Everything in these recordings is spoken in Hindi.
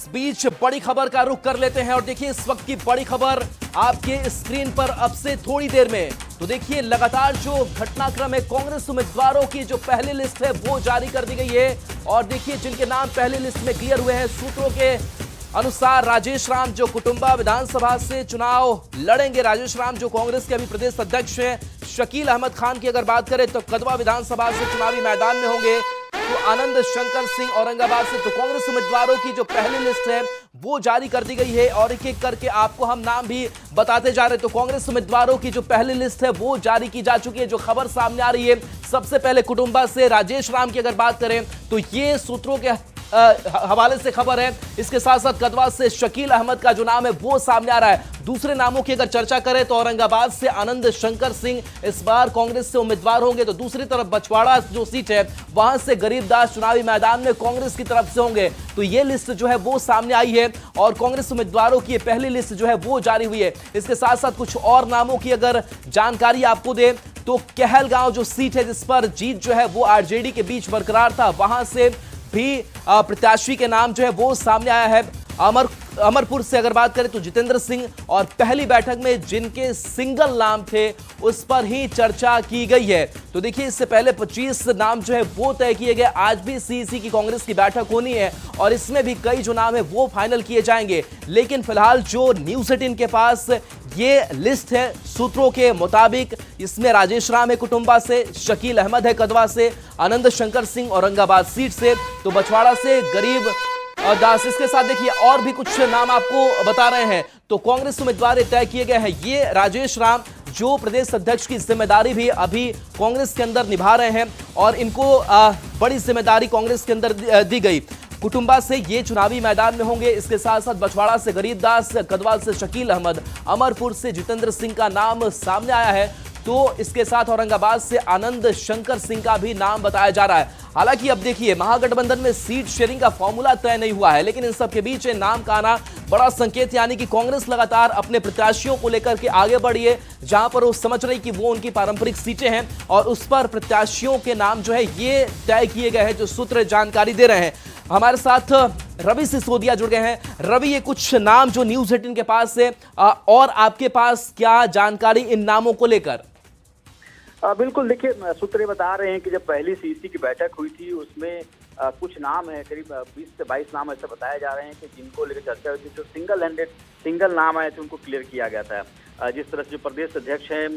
इस बीच बड़ी खबर का रुख कर लेते हैं और देखिए इस वक्त की बड़ी खबर आपके स्क्रीन पर अब से थोड़ी देर में। तो देखिए लगातार जो घटनाक्रम है, कांग्रेस उम्मीदवारों की जो पहली लिस्ट है वो जारी कर दी गई है और देखिए जिनके नाम पहली लिस्ट में क्लियर हुए हैं, सूत्रों के अनुसार राजेश राम जो कुटुंबा विधानसभा से चुनाव लड़ेंगे, राजेश राम जो कांग्रेस के अभी प्रदेश अध्यक्ष हैं, शकील अहमद खान की अगर बात करें तो कदवा विधानसभा से चुनावी मैदान में होंगे, तो आनंद शंकर सिंह औरंगाबाद से। तो कांग्रेस उम्मीदवारों की जो पहली लिस्ट है वो जारी कर दी गई है और एक एक करके आपको हम नाम भी बताते जा रहे हैं। तो कांग्रेस उम्मीदवारों की जो पहली लिस्ट है वो जारी की जा चुकी है। जो खबर सामने आ रही है, सबसे पहले कुटुंबा से राजेश राम की अगर बात करें तो ये सूत्रों के हवाले से खबर है। इसके साथ साथ कदवा से शकील अहमद का जो नाम है वो सामने आ रहा है। दूसरे नामों की अगर चर्चा करें तो औरंगाबाद से आनंद शंकर सिंह इस बार कांग्रेस से उम्मीदवार होंगे, तो दूसरी तरफ बछवाड़ा जो सीट है वहां से गरीबदास चुनावी मैदान में कांग्रेस की तरफ से होंगे। तो ये लिस्ट जो है वो सामने आई है और कांग्रेस उम्मीदवारों की पहली लिस्ट जो है वो जारी हुई है। इसके साथ साथ कुछ और नामों की अगर जानकारी आपको दे तो कहलगांव जो सीट है जिस पर जीत जो है वो आरजेडी के बीच बरकरार था, वहां से भी प्रत्याशी के नाम जो है वो सामने आया है। अमरपुर से अगर बात करें तो जितेंद्र सिंह, और पहली बैठक में जिनके सिंगल नाम थे उस पर ही चर्चा की गई है। तो देखिए इससे पहले 25 नाम जो है वो तय किए गए। आज भी सीईसी की कांग्रेस की बैठक होनी है और इसमें भी कई जो नाम है वो फाइनल किए जाएंगे। लेकिन फिलहाल जो न्यूज़ 18 के पास ये लिस्ट है, सूत्रों के मुताबिक इसमें राजेश राम है कुटुंबा से, शकील अहमद है कदवा से, आनंद शंकर सिंह औरंगाबाद सीट से, तो बछवाड़ा से गरीब दास। इसके साथ देखिए और भी कुछ नाम आपको बता रहे हैं। तो कांग्रेस उम्मीदवार तय किए गए हैं। ये राजेश राम जो प्रदेश अध्यक्ष की जिम्मेदारी भी अभी कांग्रेस के अंदर निभा रहे हैं और इनको बड़ी जिम्मेदारी कांग्रेस के अंदर दी गई। कुटुंबा से ये चुनावी मैदान में होंगे। इसके साथ साथ बछवाड़ा से गरीबदास, कदवा से शकील अहमद, अमरपुर से जितेंद्र सिंह का नाम सामने आया है। तो इसके साथ औरंगाबाद से आनंद शंकर सिंह का भी नाम बताया जा रहा है। हालांकि अब देखिए महागठबंधन में सीट शेयरिंग का फॉर्मूला तय नहीं हुआ है, लेकिन इन सब के बीच नाम का आना बड़ा संकेत, यानी कि कांग्रेस लगातार अपने प्रत्याशियों को लेकर के आगे बढ़ी है, जहां पर वो समझ रही कि वो उनकी पारंपरिक सीटें हैं और उस पर प्रत्याशियों के नाम जो है ये तय किए गए हैं, जो सूत्र जानकारी दे रहे हैं। हमारे साथ रवि सिसोदिया जुड़ गए हैं। रवि, ये कुछ नाम जो न्यूज़ 18 के पास है और आपके पास क्या जानकारी इन नामों को लेकर? बिल्कुल, देखिए सूत्र बता रहे हैं कि जब पहली सीईसी की बैठक हुई थी उसमें कुछ नाम है, करीब 20 से 22 नाम ऐसे बताए जा रहे हैं कि जिनको लेकर चर्चा हुई थी, जो सिंगल नाम आए थे उनको क्लियर किया गया था। जिस तरह से जो प्रदेश अध्यक्ष हैं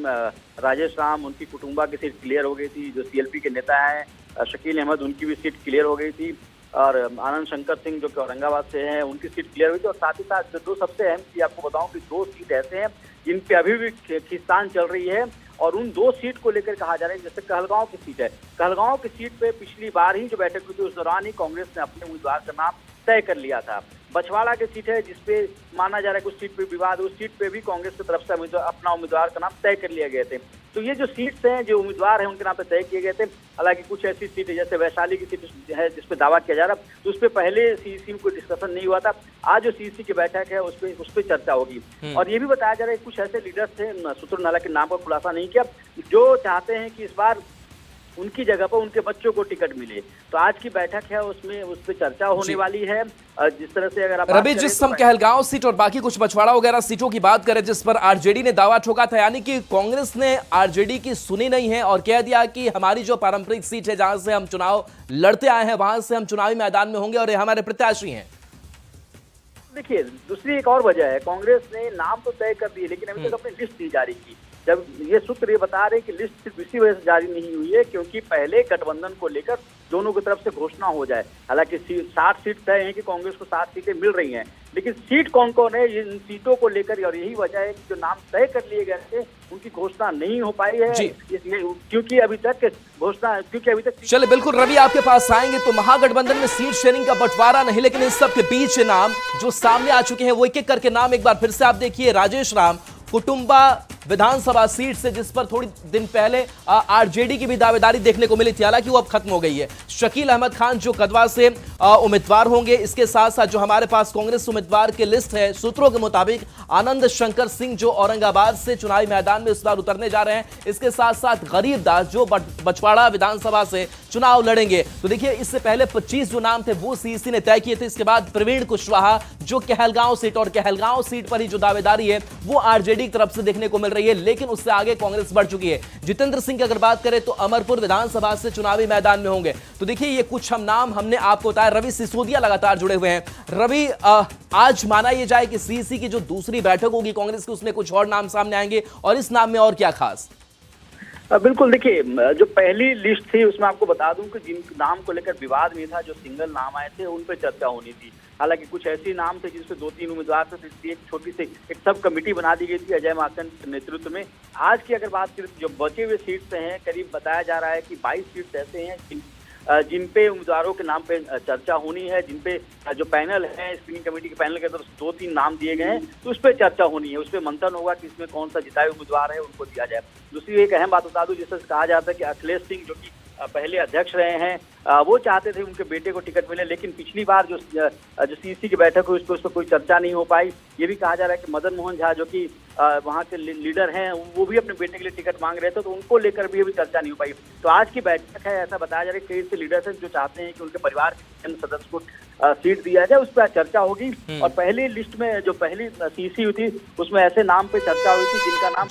राजेश राम, उनकी कुटुंबा की सीट क्लियर हो गई थी। जो सीएलपी के नेता हैं शकील अहमद, उनकी भी सीट क्लियर हो गई थी और आनंद शंकर सिंह जो कि औरंगाबाद से हैं उनकी सीट क्लियर हुई थी। और साथ ही साथ जो दो सबसे अहम चीज आपको बताऊं कि 2 सीट ऐसे हैं जिन पे अभी भी खींचतान चल रही है और उन 2 सीट को लेकर कहा जा रहा है। जैसे कहलगांव की सीट है, कहलगांव की सीट पे पिछली बार ही जो बैठक हुई थी उस दौरान ही कांग्रेस ने अपने उम्मीदवार का नाम तय कर लिया था। बछवाड़ा की सीट है जिसपे माना जा रहा है कुछ सीट पे विवाद, उस सीट पे भी कांग्रेस की तरफ से अपना उम्मीदवार का नाम तय कर लिए गए थे। तो ये जो सीट्स हैं, जो उम्मीदवार हैं उनके नाम पे तय किए गए थे। हालांकि कुछ ऐसी सीट है जैसे वैशाली की सीट है जिसपे दावा किया जा रहा है, तो उस पर पहले सीईसी में कोई डिस्कशन नहीं हुआ था। आज जो सीईसी की बैठक है उस पर चर्चा होगी। और ये भी बताया जा रहा है कुछ ऐसे लीडर्स थे, सूत्रों ने हालांकि नाम का खुलासा नहीं किया, जो चाहते हैं कि इस बार उनकी जगह पर उनके बच्चों को टिकट मिले। तो आज की बैठक है उसमें उस पर चर्चा होने वाली है। जिस तरह से अगर आप रवि, जिस हम कहलगांव सीट और बाकी कुछ बछवाड़ा वगैरह सीटों की बात करें जिस पर आरजेडी ने दावा ठोका था, यानी कि कांग्रेस ने आरजेडी की सुनी नहीं है और कह दिया कि हमारी जो पारंपरिक सीट है जहां से हम चुनाव लड़ते आए हैं वहां से हम चुनावी मैदान में होंगे और ये हमारे प्रत्याशी हैं। देखिए दूसरी एक और वजह है, कांग्रेस ने नाम तो तय कर दिए लेकिन अभी तक अपनी लिस्ट नहीं जारी की। जब ये सूत्र ये बता रहे हैं कि लिस्ट सिर्फ इसी वजह से जारी नहीं हुई है क्योंकि पहले गठबंधन को लेकर दोनों की तरफ से घोषणा हो जाए। हालांकि 60 सीट तय है कि कांग्रेस को 7 सीटें मिल रही हैं, लेकिन सीट कौन कौन है इन सीटों को लेकर, और यही वजह है कि जो नाम तय कर लिए गए थे उनकी घोषणा नहीं हो पाई है क्योंकि अभी तक चले बिल्कुल रवि, आपके पास आएंगे। तो महागठबंधन में सीट शेयरिंग का बंटवारा नहीं, लेकिन इस सब के बीच नाम जो सामने आ चुके हैं वो एक एक करके नाम एक बार फिर से आप देखिए। राजेश राम, कुटुंबा विधानसभा सीट से, जिस पर थोड़ी दिन पहले आरजेडी की भी दावेदारी देखने को मिली थी, हालांकि वो अब खत्म हो गई है। शकील अहमद खान जो कदवा से उम्मीदवार होंगे, इसके साथ साथ जो हमारे पास कांग्रेस उम्मीदवार की लिस्ट है, सूत्रों के मुताबिक आनंद शंकर सिंह जो औरंगाबाद से चुनावी मैदान में इस बार उतरने जा रहे हैं, इसके साथ साथ गरीब दास जो बछवाड़ा विधानसभा से चुनाव लड़ेंगे। तो देखिए, इससे पहले 25 जो नाम थे वो सीईसी ने तय किए थे। इसके बाद प्रवीण कुशवाहा जो कहलगांव सीट, और कहलगांव सीट पर ही जो दावेदारी है वो आरजेडी की तरफ से देखने को मिल रही है, लेकिन उससे आगे कांग्रेस बढ़ चुकी है। जितेंद्र सिंह की अगर बात करें तो अमरपुर विधानसभा से चुनावी मैदान में होंगे। तो देखिए, ये कुछ हम नाम हमने आपको बताया। रवि सिसोदिया लगातार जुड़े हुए हैं। रवि, आज माना यह जाए कि सीईसी की जो दूसरी बैठक होगी कांग्रेस की, उसमें कुछ और नाम सामने आएंगे, और इस नाम में और क्या खास? बिल्कुल, देखिए, जो पहली लिस्ट थी उसमें आपको बता दूं कि जिन नाम को लेकर विवाद नहीं था, जो सिंगल नाम आए थे उन पर चर्चा होनी थी। हालांकि कुछ ऐसे नाम थे जिसपे 2-3 उम्मीदवार थे, तो इसलिए एक छोटी सी एक सब कमेटी बना दी गई थी अजय माकन के नेतृत्व में। आज की अगर बात करें तो जो बचे हुए सीट्स हैं, करीब बताया जा रहा है कि 22 सीट्स ऐसे हैं जिन पे उम्मीदवारों के नाम पे चर्चा होनी है, जिन पे जो पैनल है, स्क्रीनिंग कमेटी के पैनल की तरफ 2-3 नाम दिए गए हैं, तो उस पर चर्चा होनी है। उस पर मंथन होगा कि इसमें कौन सा जिताए उम्मीदवार है उनको दिया जाए। दूसरी एक अहम बात बता दूं, जिससे कहा जाता है कि अखिलेश सिंह जो कि पहले अध्यक्ष रहे हैं, वो चाहते थे उनके बेटे को टिकट मिले, लेकिन पिछली बार जो सीईसी की बैठक हुई उस पर कोई चर्चा नहीं हो पाई। ये भी कहा जा रहा है कि मदन मोहन झा जो कि वहाँ के लीडर हैं, वो भी अपने बेटे के लिए टिकट मांग रहे थे, तो उनको लेकर भी अभी चर्चा नहीं हो पाई। तो आज की बैठक है, ऐसा बताया जा रहा है कि कई से लीडर्स हैं जो चाहते हैं कि उनके परिवार के सदस्य को सीट दिया जाए, उस पर चर्चा होगी। और पहली लिस्ट में जो पहली सीईसी हुई थी उसमें ऐसे नाम पे चर्चा हुई थी जिनका नाम